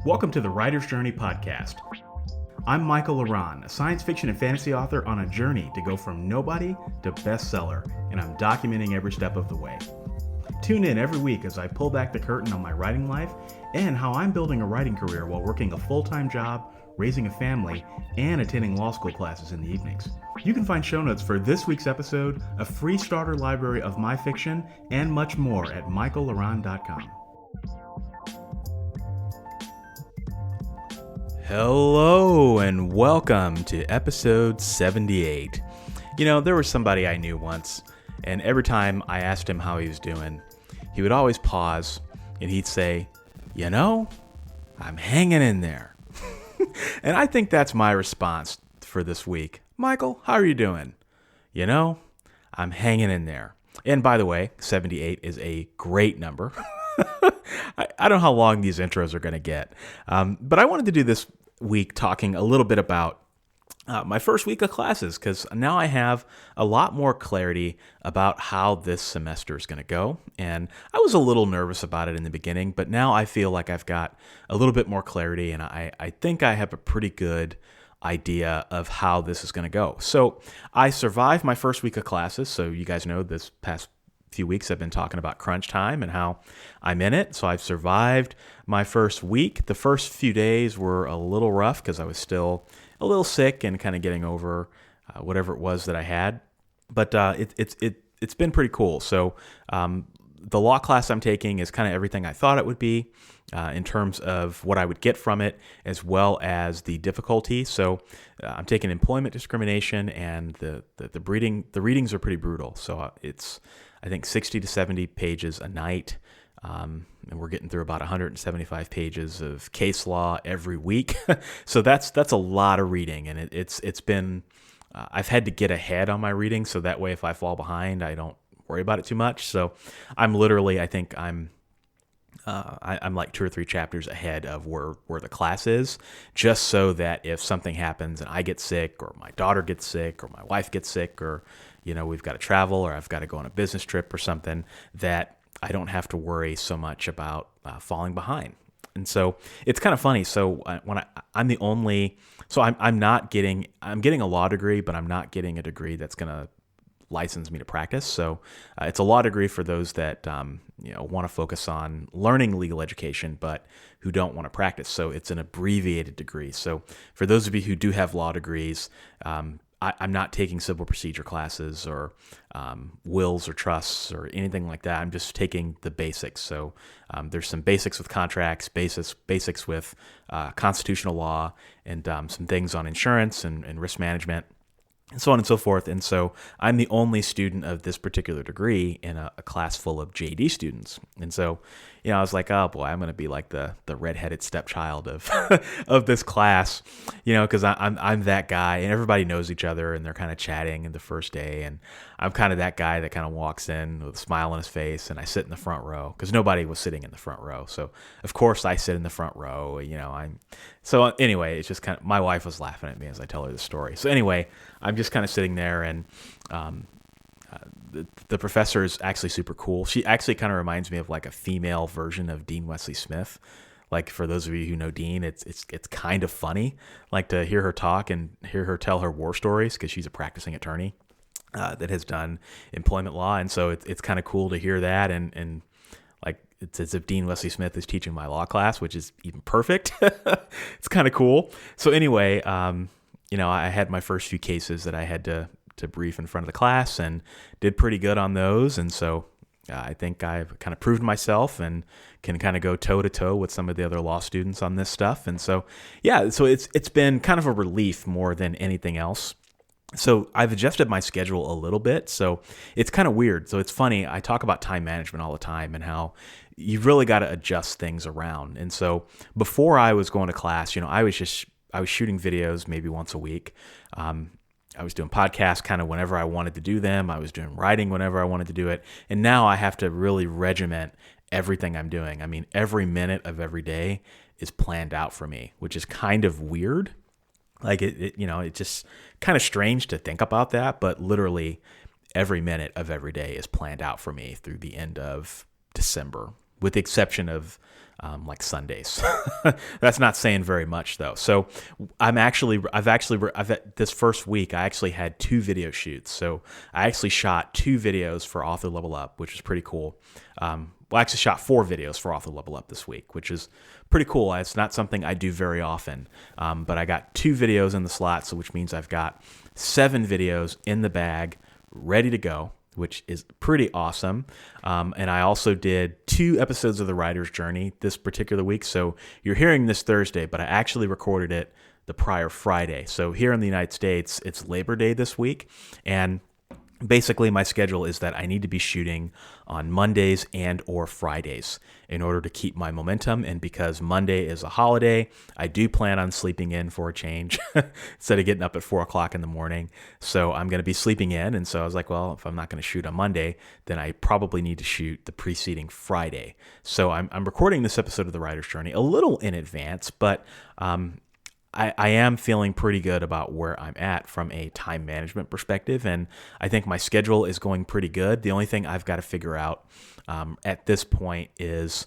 Welcome to the Writer's Journey podcast. I'm Michael Laran, a science fiction and fantasy author on a journey to go from nobody to bestseller, and I'm documenting every step of the way. Tune in every week as I pull back the curtain on my writing life and how I'm building a writing career while working a full-time job, raising a family, and attending law school classes in the evenings. You can find show notes for this week's episode, a free starter library of my fiction, and much more at michaellaran.com. Hello and welcome to episode 78. You know, there was somebody I knew once, and every time I asked him how he was doing, he would always pause and he'd say, "You know, I'm hanging in there." And I think that's my response for this week. Michael, how are you doing? You know, I'm hanging in there. And by the way, 78 is a great number. I don't know how long these intros are going to get, but I wanted to do this week talking a little bit about my first week of classes, because now I have a lot more clarity about how this semester is going to go. And I was a little nervous about it in the beginning, but now I feel like I've got a little bit more clarity, and I think I have a pretty good idea of how this is going to go. So I survived my first week of classes. So you guys know this past few weeks I've been talking about crunch time and how I'm in it. So I've survived my first week. The first few days were a little rough because I was still a little sick and kind of getting over whatever it was that I had. But it's been pretty cool. So the law class I'm taking is kind of everything I thought it would be in terms of what I would get from it, as well as the difficulty. So I'm taking employment discrimination, and the readings are pretty brutal. So it's, I think, 60 to 70 pages a night. And we're getting through about 175 pages of case law every week. So that's a lot of reading, and it's been I've had to get ahead on my reading, so that way if I fall behind, I don't worry about it too much. So I'm literally, I think I'm like 2 or 3 chapters ahead of where the class is, just so that if something happens and I get sick, or my daughter gets sick, or my wife gets sick, or we've got to travel, or I've got to go on a business trip or something, that I don't have to worry so much about falling behind. And so it's kind of funny. So I'm the only, so I'm getting a law degree, but I'm not getting a degree that's going to license me to practice. So it's a law degree for those that want to focus on learning legal education, but who don't want to practice. So it's an abbreviated degree. So for those of you who do have law degrees, I'm not taking civil procedure classes or wills or trusts or anything like that. I'm just taking the basics. So there's some basics with contracts, basics with constitutional law, and some things on insurance and risk management, and so on and so forth. And so I'm the only student of this particular degree in a class full of JD students. And so, I was like, oh boy, I'm going to be like the redheaded stepchild of of this class, because I'm that guy, and everybody knows each other, and they're kind of chatting in the first day, and I'm kind of that guy that kind of walks in with a smile on his face, and I sit in the front row because nobody was sitting in the front row. So of course I sit in the front row. So anyway, it's just kind of, my wife was laughing at me as I tell her the story. So anyway, I'm just kind of sitting there, and the professor is actually super cool. She actually kind of reminds me of like a female version of Dean Wesley Smith. Like, for those of you who know Dean, it's kind of funny, like, to hear her talk and hear her tell her war stories, because she's a practicing attorney that has done employment law. And so it's kind of cool to hear that, and like, it's as if Dean Wesley Smith is teaching my law class, which is even perfect. It's kind of cool. So anyway, I had my first few cases that I had to brief in front of the class, and did pretty good on those. And so I think I've kind of proved myself and can kind of go toe to toe with some of the other law students on this stuff. And so, so it's been kind of a relief more than anything else. So I've adjusted my schedule a little bit. So it's kind of weird. So it's funny. I talk about time management all the time and how you've really got to adjust things around. And so before I was going to class, I was shooting videos maybe once a week. I was doing podcasts kind of whenever I wanted to do them. I was doing writing whenever I wanted to do it. And now I have to really regiment everything I'm doing. I mean, every minute of every day is planned out for me, which is kind of weird. Like, it's just kind of strange to think about that, but literally every minute of every day is planned out for me through the end of December, with the exception of like Sundays. That's not saying very much though. So I've this first week, I actually had 2 video shoots. So I actually shot 2 videos for Author Level Up, which is pretty cool. I actually shot 4 videos for Author Level Up this week, which is pretty cool. It's not something I do very often, but I got 2 videos in the slot, so which means I've got 7 videos in the bag, ready to go, which is pretty awesome. And I also did 2 episodes of The Writer's Journey this particular week. So you're hearing this Thursday, but I actually recorded it the prior Friday. So here in the United States, it's Labor Day this week, and basically my schedule is that I need to be shooting on Mondays and or Fridays in order to keep my momentum. And because Monday is a holiday, I do plan on sleeping in for a change instead of getting up at 4 o'clock in the morning. So I'm going to be sleeping in. And so I was like, well, if I'm not going to shoot on Monday, then I probably need to shoot the preceding Friday. So I'm recording this episode of The Writer's Journey a little in advance, but I am feeling pretty good about where I'm at from a time management perspective, and I think my schedule is going pretty good. The only thing I've got to figure out at this point is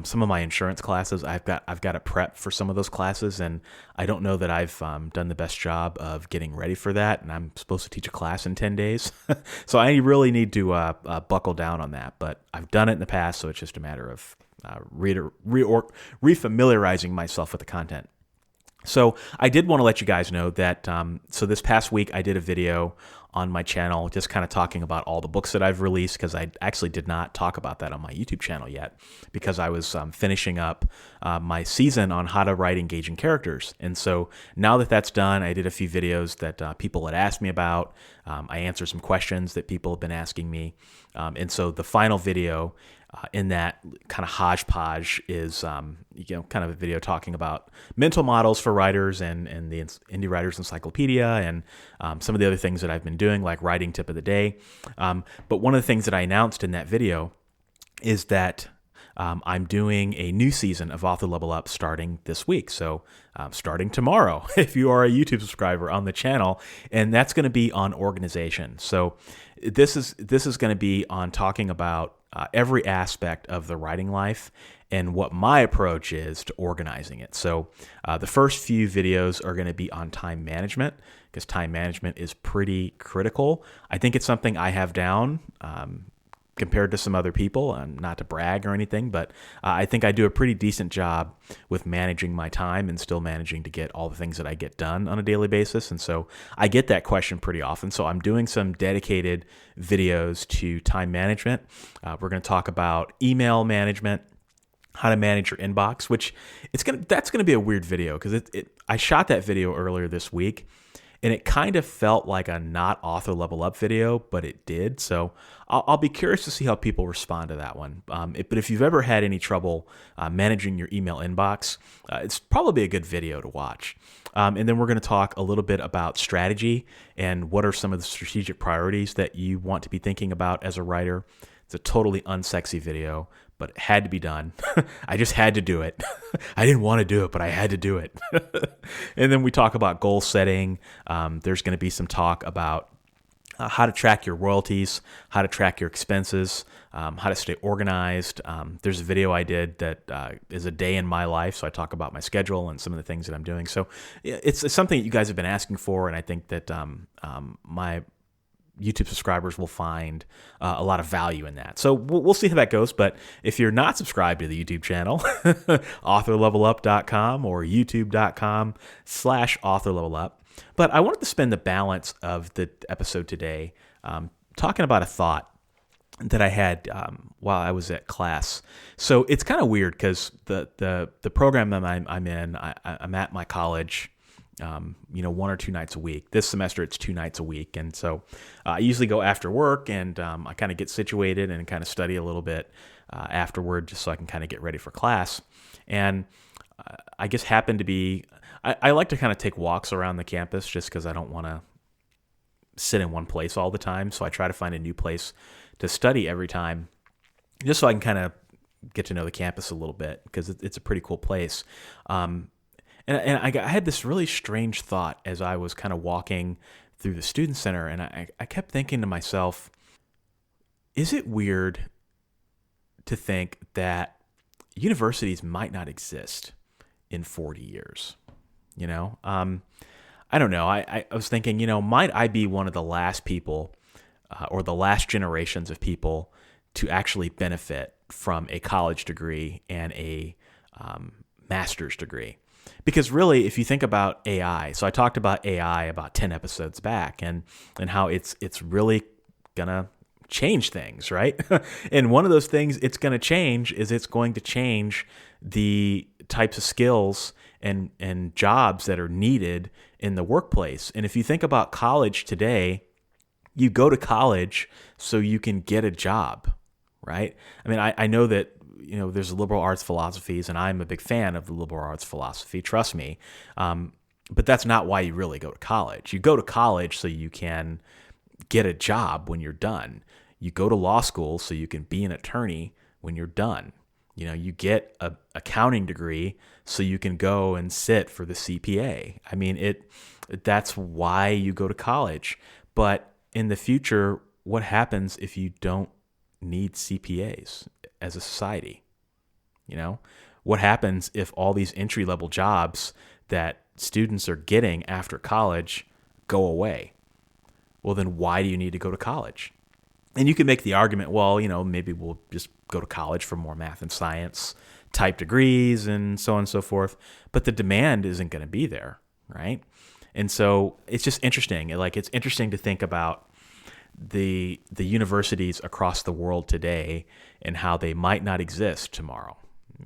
some of my insurance classes. I've got to prep for some of those classes, and I don't know that I've done the best job of getting ready for that. And I'm supposed to teach a class in 10 days, so I really need to buckle down on that. But I've done it in the past, so it's just a matter of refamiliarizing myself with the content. So I did want to let you guys know that, so this past week I did a video on my channel just kind of talking about all the books that I've released, because I actually did not talk about that on my YouTube channel yet because I was finishing up my season on how to write engaging characters. And so now that that's done, I did a few videos that people had asked me about. I answered some questions that people have been asking me. And so the final video in that kind of hodgepodge is, kind of a video talking about mental models for writers and the Indie Writers Encyclopedia and some of the other things that I've been doing, like writing tip of the day. But one of the things that I announced in that video is that I'm doing a new season of Author Level Up starting this week. So starting tomorrow, if you are a YouTube subscriber on the channel, and that's going to be on organization. So this is going to be on talking about every aspect of the writing life and what my approach is to organizing it. So the first few videos are going to be on time management, because time management is pretty critical. I think it's something I have down compared to some other people, not to brag or anything, but I think I do a pretty decent job with managing my time and still managing to get all the things that I get done on a daily basis. And so I get that question pretty often. So I'm doing some dedicated videos to time management. We're going to talk about email management, how to manage your inbox, which that's going to be a weird video, because I shot that video earlier this week, and it kind of felt like a not Author Level Up video, but it did. So I'll be curious to see how people respond to that one. But if you've ever had any trouble managing your email inbox, it's probably a good video to watch. And then we're going to talk a little bit about strategy and what are some of the strategic priorities that you want to be thinking about as a writer. It's a totally unsexy video, but it had to be done. I just had to do it. I didn't want to do it, but I had to do it. And then we talk about goal setting. There's going to be some talk about how to track your royalties, how to track your expenses, how to stay organized. There's a video I did that is a day in my life, so I talk about my schedule and some of the things that I'm doing. So it's something that you guys have been asking for, and I think that my YouTube subscribers will find a lot of value in that. So we'll see how that goes. But if you're not subscribed to the YouTube channel, authorlevelup.com or youtube.com/authorlevelup. But I wanted to spend the balance of the episode today talking about a thought that I had while I was at class. So it's kind of weird because the program that I'm in, I'm at my college 1 or 2 nights a week. This semester, it's 2 nights a week. And so I usually go after work, and I kind of get situated and kind of study a little bit afterward, just so I can kind of get ready for class. And I just happen to be, I like to kind of take walks around the campus just because I don't want to sit in one place all the time. So I try to find a new place to study every time, just so I can kind of get to know the campus a little bit, because it's a pretty cool place. And I had this really strange thought as I was kind of walking through the student center, and I kept thinking to myself, is it weird to think that universities might not exist in 40 years. I don't know. I was thinking, might I be one of the last people or the last generations of people to actually benefit from a college degree and a master's degree? Because really, if you think about AI, so I talked about AI about 10 episodes back and how it's really gonna change things, right? And one of those things it's gonna change is it's going to change the types of skills and jobs that are needed in the workplace. And if you think about college today, you go to college so you can get a job, right? I mean, I know that there's liberal arts philosophies, and I'm a big fan of the liberal arts philosophy, trust me. But that's not why you really go to college. You go to college so you can get a job when you're done. You go to law school so you can be an attorney when you're done. You get a accounting degree so you can go and sit for the CPA. I mean, that's why you go to college. But in the future, what happens if you don't need CPAs as a society? What happens if all these entry-level jobs that students are getting after college go away? Well, then why do you need to go to college? And you can make the argument, well, maybe we'll just go to college for more math and science type degrees and so on and so forth. But the demand isn't going to be there, right? And so it's just interesting. It's interesting to think about the universities across the world today and how they might not exist tomorrow.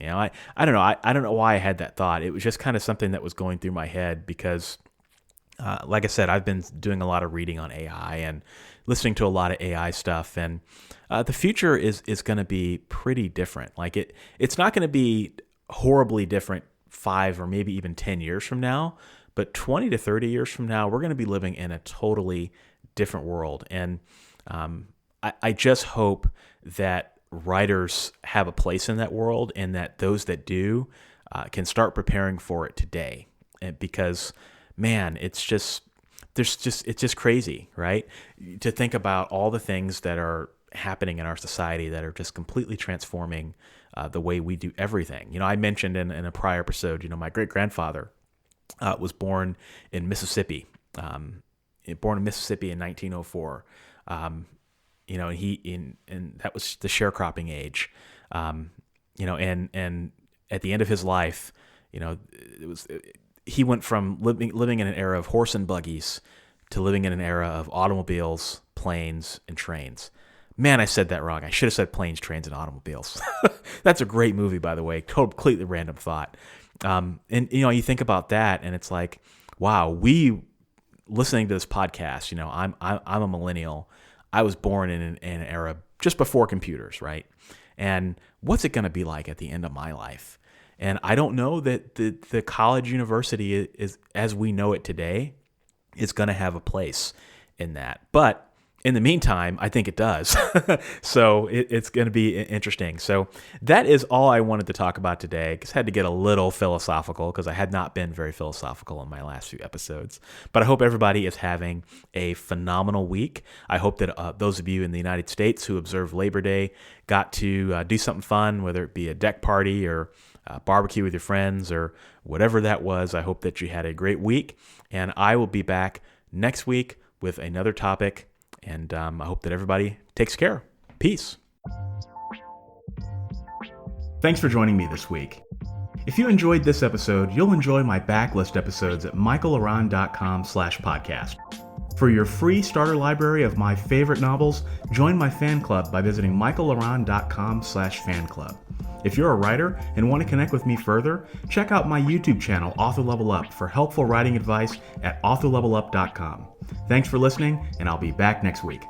I don't know. I don't know why I had that thought. It was just kind of something that was going through my head because, like I said, I've been doing a lot of reading on AI and listening to a lot of AI stuff, and the future is going to be pretty different. It's not going to be horribly different 5 or maybe even 10 years from now, but 20 to 30 years from now, we're going to be living in a totally different world. And I just hope that writers have a place in that world, and that those that do can start preparing for it today. Because, man, it's just crazy, right? To think about all the things that are happening in our society that are just completely transforming the way we do everything. I mentioned in a prior episode, my great-grandfather was born in Mississippi. Born in Mississippi in 1904. And that was the sharecropping age. And at the end of his life, he went from living in an era of horse and buggies to living in an era of automobiles, planes, and trains. Man, I said that wrong. I should have said planes, trains, and automobiles. That's a great movie, by the way. Completely random thought. And you think about that, and it's like, wow, listening to this podcast, I'm a millennial. I was born in an era just before computers, right? And what's it going to be like at the end of my life? And I don't know that the college university is, as we know it today, is going to have a place in that. But in the meantime, I think it does. So it's going to be interesting. So that is all I wanted to talk about today. I just had to get a little philosophical because I had not been very philosophical in my last few episodes. But I hope everybody is having a phenomenal week. I hope that those of you in the United States who observe Labor Day got to do something fun, whether it be a deck party or barbecue with your friends or whatever that was. I hope that you had a great week. And I will be back next week with another topic. And I hope that everybody takes care. Peace. Thanks for joining me this week. If you enjoyed this episode, you'll enjoy my backlist episodes at michaelaran.com/podcast. For your free starter library of my favorite novels, join my fan club by visiting michaelaran.com/fanclub. If you're a writer and want to connect with me further, check out my YouTube channel, Author Level Up, for helpful writing advice at authorlevelup.com. Thanks for listening, and I'll be back next week.